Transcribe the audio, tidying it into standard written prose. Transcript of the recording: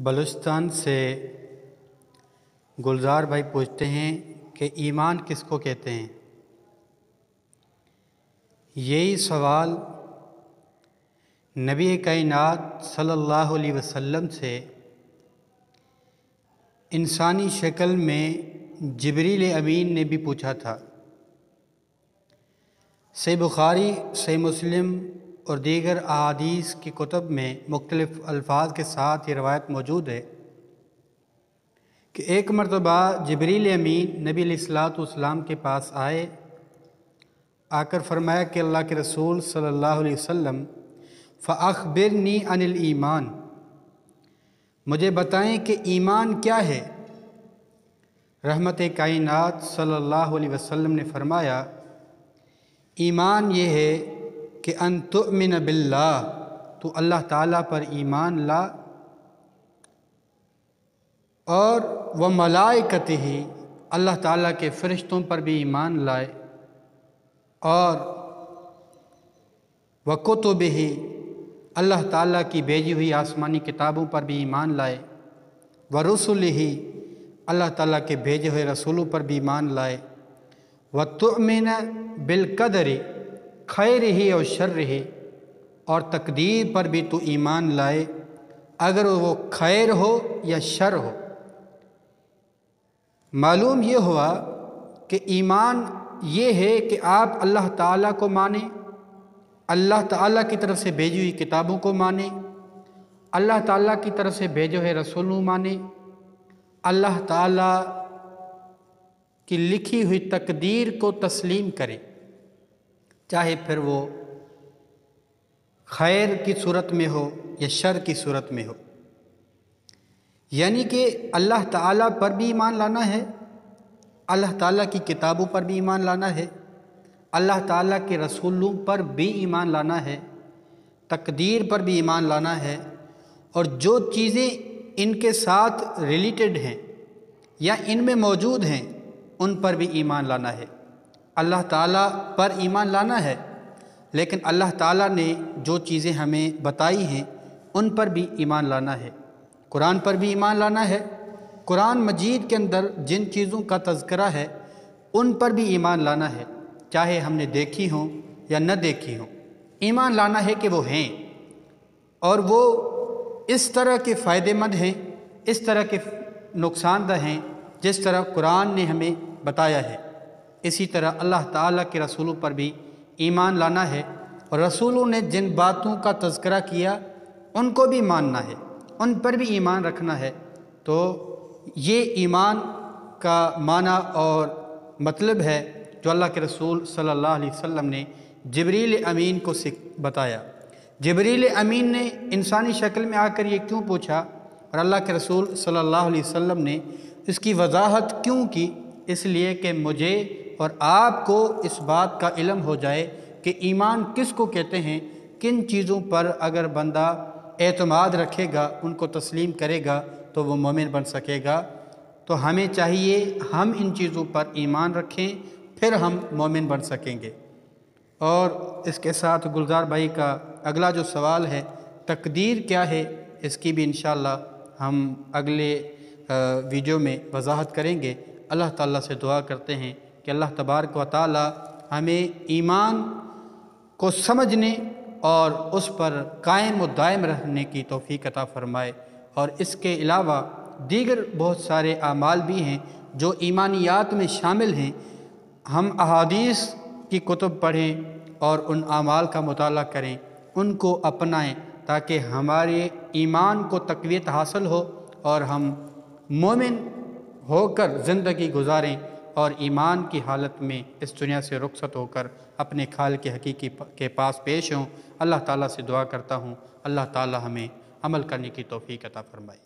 بلوچستان سے گلزار بھائی پوچھتے ہیں کہ ایمان کس کو کہتے ہیں؟ یہی سوال نبی کائنات صلی اللہ علیہ وسلم سے انسانی شکل میں جبریل امین نے بھی پوچھا تھا۔ صحیح بخاری، صحیح مسلم اور دیگر احادیث کی کتب میں مختلف الفاظ کے ساتھ یہ روایت موجود ہے کہ ایک مرتبہ جبریل امین نبی علیہ الصلوۃ والسلام کے پاس آ کر فرمایا کہ اللہ کے رسول صلی اللہ علیہ وسلم فَأَخْبِرْنِي عَنِ الْإِيمَانِ، مجھے بتائیں کہ ایمان کیا ہے؟ رحمت کائنات صلی اللہ علیہ وسلم نے فرمایا ایمان یہ ہے کہ ان تؤمن باللہ، تو اللہ تعالیٰ پر ایمان لا، اور وملائکتہ، اللہ تعالیٰ کے فرشتوں پر بھی ایمان لائے، اور وکتبہ، اللہ تعالیٰ کی بھیجی ہوئی آسمانی کتابوں پر بھی ایمان لائے، ورسلہ، اللہ تعالیٰ کے بھیجے ہوئے رسولوں پر بھی ایمان لائے، وتؤمن بالقدر خیرہ و شرہ، اور تقدیر پر بھی تو ایمان لائے، اگر وہ خیر ہو یا شر ہو۔ معلوم یہ ہوا کہ ایمان یہ ہے کہ آپ اللہ تعالیٰ کو مانیں، اللہ تعالیٰ کی طرف سے بھیجی ہوئی کتابوں کو مانیں، اللہ تعالیٰ کی طرف سے بھیجے ہوئے رسولوں مانیں، اللہ تعالیٰ کی لکھی ہوئی تقدیر کو تسلیم کریں، چاہے پھر وہ خیر کی صورت میں ہو یا شر کی صورت میں ہو۔ یعنی کہ اللہ تعالیٰ پر بھی ایمان لانا ہے، اللہ تعالیٰ کی کتابوں پر بھی ایمان لانا ہے، اللہ تعالیٰ کے رسولوں پر بھی ایمان لانا ہے، تقدیر پر بھی ایمان لانا ہے، اور جو چیزیں ان کے ساتھ ریلیٹڈ ہیں یا ان میں موجود ہیں ان پر بھی ایمان لانا ہے۔ اللہ تعالیٰ پر ایمان لانا ہے، لیکن اللہ تعالیٰ نے جو چیزیں ہمیں بتائی ہیں ان پر بھی ایمان لانا ہے۔ قرآن پر بھی ایمان لانا ہے، قرآن مجید کے اندر جن چیزوں کا تذکرہ ہے ان پر بھی ایمان لانا ہے، چاہے ہم نے دیکھی ہوں یا نہ دیکھی ہوں۔ ایمان لانا ہے کہ وہ ہیں، اور وہ اس طرح کے فائدہ مند ہیں، اس طرح کے نقصان دہ ہیں جس طرح قرآن نے ہمیں بتایا ہے۔ اسی طرح اللہ تعالیٰ کے رسولوں پر بھی ایمان لانا ہے، اور رسولوں نے جن باتوں کا تذکرہ کیا ان کو بھی ماننا ہے، ان پر بھی ایمان رکھنا ہے۔ تو یہ ایمان کا معنی اور مطلب ہے جو اللہ کے رسول صلی اللہ علیہ وسلم نے جبریل امین کو بتایا۔ جبریل امین نے انسانی شکل میں آ کر یہ کیوں پوچھا، اور اللہ کے رسول صلی اللہ علیہ وسلم نے اس کی وضاحت کیوں کی؟ اس لیے کہ مجھے اور آپ کو اس بات کا علم ہو جائے کہ ایمان کس کو کہتے ہیں، کن چیزوں پر اگر بندہ اعتماد رکھے گا، ان کو تسلیم کرے گا تو وہ مومن بن سکے گا۔ تو ہمیں چاہیے ہم ان چیزوں پر ایمان رکھیں، پھر ہم مومن بن سکیں گے۔ اور اس کے ساتھ گلزار بھائی کا اگلا جو سوال ہے تقدیر کیا ہے، اس کی بھی انشاءاللہ ہم اگلے ویڈیو میں وضاحت کریں گے۔ اللہ تعالیٰ سے دعا کرتے ہیں کہ اللہ تبارک و تعالیٰ ہمیں ایمان کو سمجھنے اور اس پر قائم و دائم رہنے کی توفیق عطا فرمائے، اور اس کے علاوہ دیگر بہت سارے اعمال بھی ہیں جو ایمانیات میں شامل ہیں۔ ہم احادیث کی کتب پڑھیں اور ان اعمال کا مطالعہ کریں، ان کو اپنائیں، تاکہ ہمارے ایمان کو تقویت حاصل ہو اور ہم مومن ہو کر زندگی گزاریں، اور ایمان کی حالت میں اس دنیا سے رخصت ہو کر اپنے خالق حقیقی کے پاس پیش ہوں۔ اللہ تعالیٰ سے دعا کرتا ہوں اللہ تعالیٰ ہمیں عمل کرنے کی توفیق عطا فرمائے۔